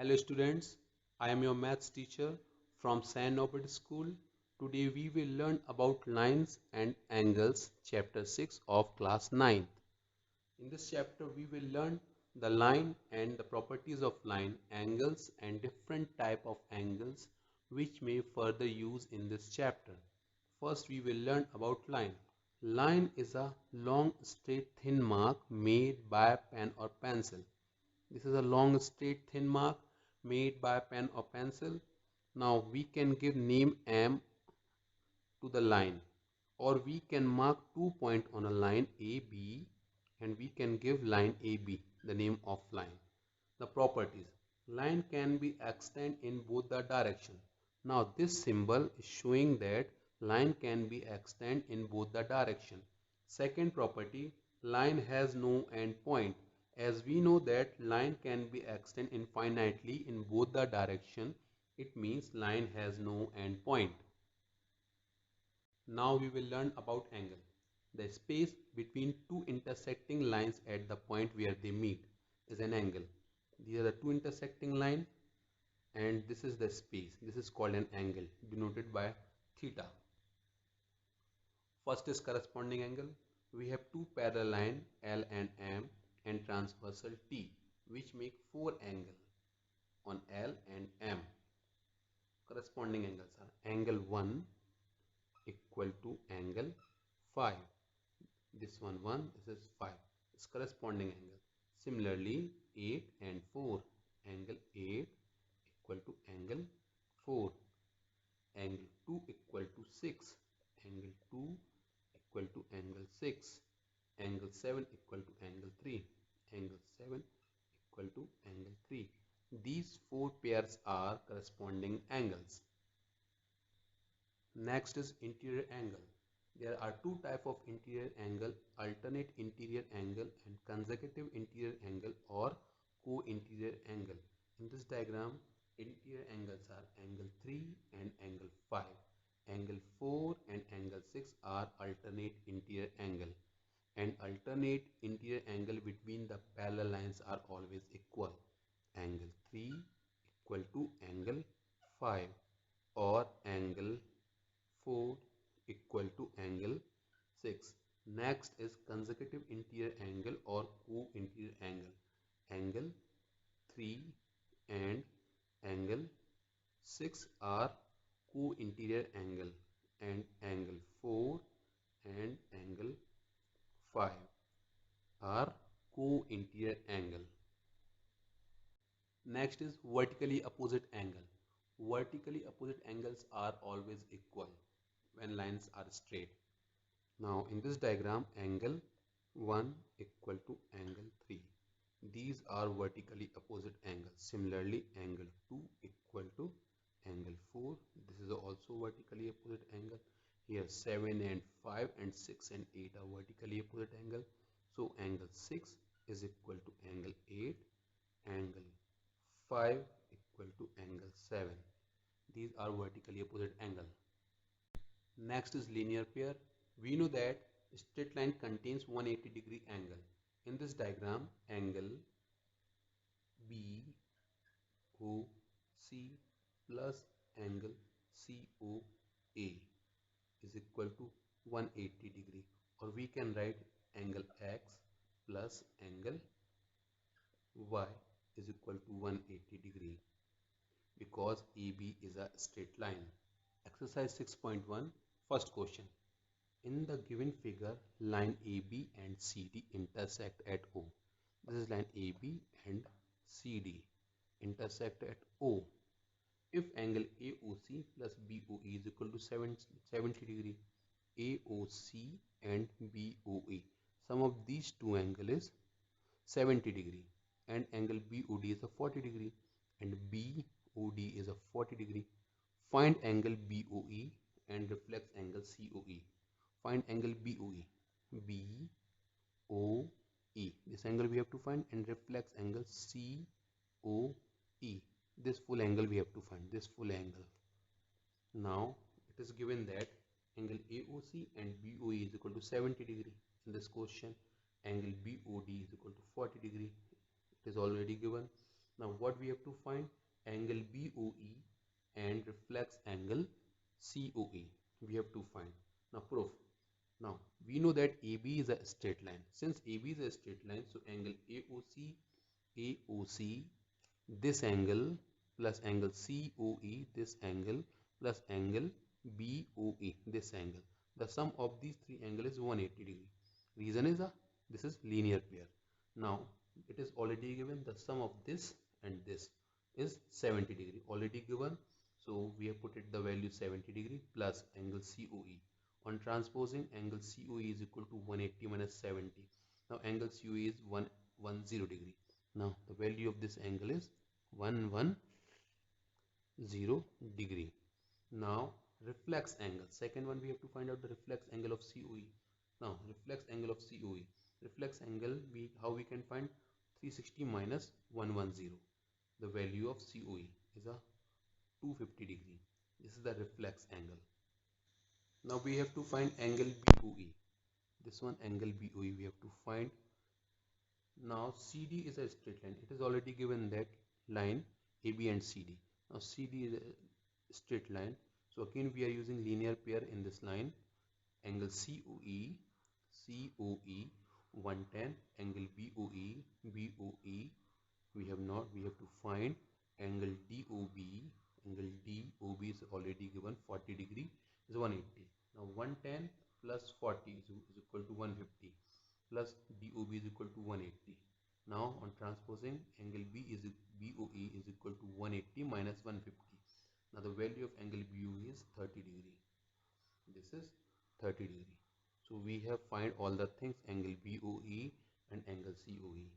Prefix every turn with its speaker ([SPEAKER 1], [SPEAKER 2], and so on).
[SPEAKER 1] Hello students, I am your maths teacher from San Norbert School. Today we will learn about lines and angles, chapter 6 of class 9. In this chapter we will learn the line and the properties of line, angles and different type of angles which may further use in this chapter. First we will learn about line. Line is a long straight thin mark made by pen or pencil. This is a long straight thin mark made by pen or pencil. Now we can give name M to the line, or we can mark 2 points on a line AB and we can give line AB the name of line. The properties. Line can be extended in both the direction. Now this symbol is showing that line can be extended in both the direction. Second property, line has no end point. As we know that line can be extended infinitely in both the direction, it means line has no end point. Now we will learn about angle. The space between two intersecting lines at the point where they meet is an angle. These are the two intersecting lines and this is the space. This is called an angle denoted by theta. First is corresponding angle. We have two parallel lines L and M and transversal T which make four angles on L and M. Corresponding angles are angle 1 equal to angle 5. This one 1, this is 5. It's corresponding angle. Similarly 8 and 4, angle 8 equal to angle 4. Angle 2 equal to 6, angle 2 equal to angle 6, angle 7 equal to angle 3, angle 7 equal to angle 3. These four pairs are corresponding angles. Next is interior angle. There are two types of interior angle, alternate interior angle and consecutive interior angle or co-interior angle. In this diagram, interior angles are angle 3 and angle 5. Angle 4 and angle 6 are alternate interior angle. And alternate interior angle between the parallel lines are always equal. Angle 3 equal to angle 5 or angle 4 equal to angle 6. Next is consecutive interior angle or co-interior angle. Angle 3 and angle 6 are co-interior angle and angle 4 and angle 5 are co-interior angle. Next is vertically opposite angle. Vertically opposite angles are always equal when lines are straight. Now in this diagram, angle 1 equal to angle 3. These are vertically opposite angles. Similarly, angle 2 equal to angle 4. This is also vertically opposite angle. Here 7 and 5 and 6 and 8 are vertically opposite angle. So angle 6 is equal to angle 8. Angle 5 equal to angle 7. These are vertically opposite angle. Next is linear pair. We know that straight line contains 180-degree angle. In this diagram, angle BOC plus angle COA is equal to 180 degree, or we can write angle X plus angle Y is equal to 180 degree because AB is a straight line. Exercise 6.1, first question. In the given figure, line AB and CD intersect at O. This is line AB and CD intersect at O. If angle AOC plus BOE is equal to 70 degree, AOC and BOE, sum of these two angles is 70 degree, and angle BOD is a 40 degree and BOD is a 40 degree. Find angle BOE and reflex angle COE. Find angle BOE. BOE. This angle we have to find, and reflex angle COE. This full angle we have to find. This full angle. Now it is given that angle AOC and BOE is equal to 70 degree. In this question, angle BOD is equal to 40 degree. It is already given. Now what we have to find? Angle BOE and reflex angle COE. We have to find. Now proof. Now we know that AB is a straight line. Since AB is a straight line, so angle AOC, this angle plus angle COE, this angle plus angle BOE, this angle. The sum of these three angles is 180 degree. Reason is this is linear pair. Now it is already given the sum of this and this is 70 degree already given. So we have put it the value 70 degree plus angle COE. On transposing, angle COE is equal to 180 minus 70. Now angle COE is 110 degree. Now the value of this angle is 110 degree. Now reflex angle. Second one, we have to find out the reflex angle of COE. Now reflex angle of COE. Reflex angle, how we can find 360 minus 110. The value of COE is a 250 degree. This is the reflex angle. Now we have to find angle BOE. This one angle BOE we have to find. Now CD is a straight line. It is already given that line AB and CD. Now CD is a straight line. So again we are using linear pair in this line. Angle COE 110, angle BOE we have to find angle DOB. Angle DOB is already given 40 degree is 180. Now 110 plus 40 is equal to 150 plus DOB is equal to 180. Now on transposing, angle BOE is equal to 180 minus 150. Now the value of angle BOE is 30 degree. This is 30 degree. So we have find all the things, angle BOE and angle COE.